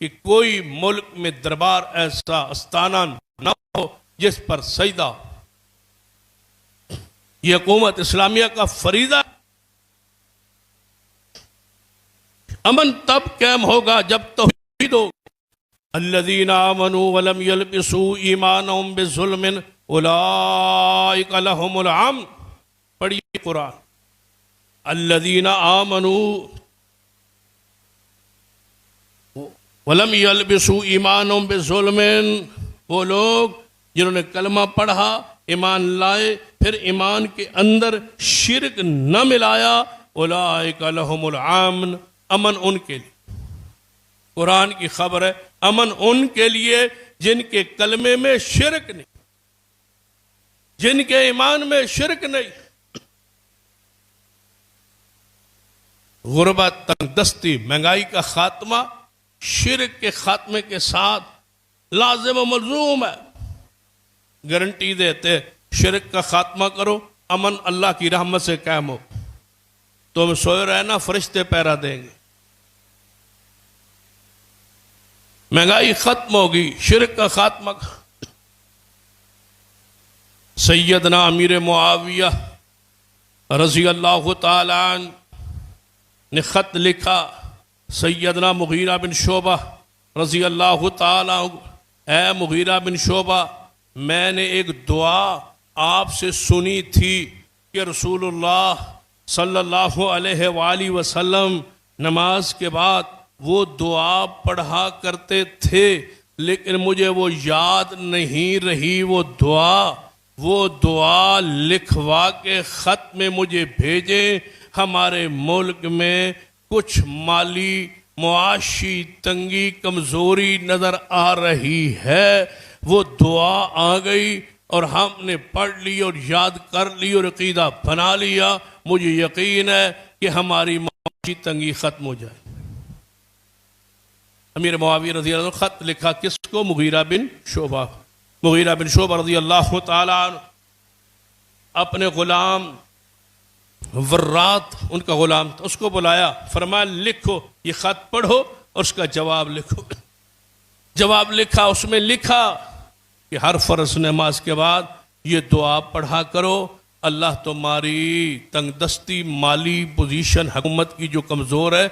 کہ کوئی ملک میں دربار ایسا استانہ نہ ہو جس پر سجدہ. یہ حکومت اسلامیہ کا فریضہ. امن تب قائم ہوگا جب توحید ہو. الذین آمنوا ولم یلبسوا ایمانہم بظلم اولئک لہم الامن. پڑھیے قرآن. الذین آمنوا ولم یلبسوا ایمانہم بظلم، وہ لوگ جنہوں نے کلمہ پڑھا، ایمان لائے، پھر ایمان کے اندر شرک نہ ملایا. اولئک لہم الامن، امن ان کے لیے. قرآن کی خبر ہے، امن ان کے لیے جن کے کلمے میں شرک نہیں، جن کے ایمان میں شرک نہیں. غربت، تنگ دستی، مہنگائی کا خاتمہ شرک کے خاتمے کے ساتھ لازم و ملزوم ہے. گارنٹی دیتے شرک کا خاتمہ کرو، امن اللہ کی رحمت سے قائم ہو. تم سوئے رہنا، فرشتے پہرا دیں گے. مہنگائی ختم ہوگی، شرک کا خاتمہ. سیدنا امیر معاویہ رضی اللہ تعالی عنہ نے خط لکھا. سیدنا مغیرہ بن شعبہ رضی اللہ تعالی عنہ، اے مغیرہ بن شعبہ، میں نے ایک دعا آپ سے سنی تھی کہ رسول اللہ صلی اللہ علیہ وآلہ وسلم نماز کے بعد وہ دعا پڑھا کرتے تھے، لیکن مجھے وہ یاد نہیں رہی. وہ دعا لکھوا کے خط میں مجھے بھیجیں. ہمارے ملک میں کچھ مالی معاشی تنگی، کمزوری نظر آ رہی ہے. وہ دعا آ گئی اور ہم نے پڑھ لی اور یاد کر لی اور عقیدہ بنا لیا. مجھے یقین ہے کہ ہماری معاشی تنگی ختم ہو جائے. امیر معاویہ رضی اللہ عنہ خط لکھا کس کو؟ مغیرہ بن شعبہ. مغیرہ بن شعبہ رضی اللہ تعالی عنہ اپنے غلام ورات، ان کا غلام تھا، اس کو بلایا، فرمایا لکھو یہ خط پڑھو اور اس کا جواب لکھو. جواب لکھا، اس میں لکھا کہ ہر فرض نماز کے بعد یہ دعا پڑھا کرو. اللہ تمہاری تنگ دستی، مالی پوزیشن حکومت کی جو کمزور ہے،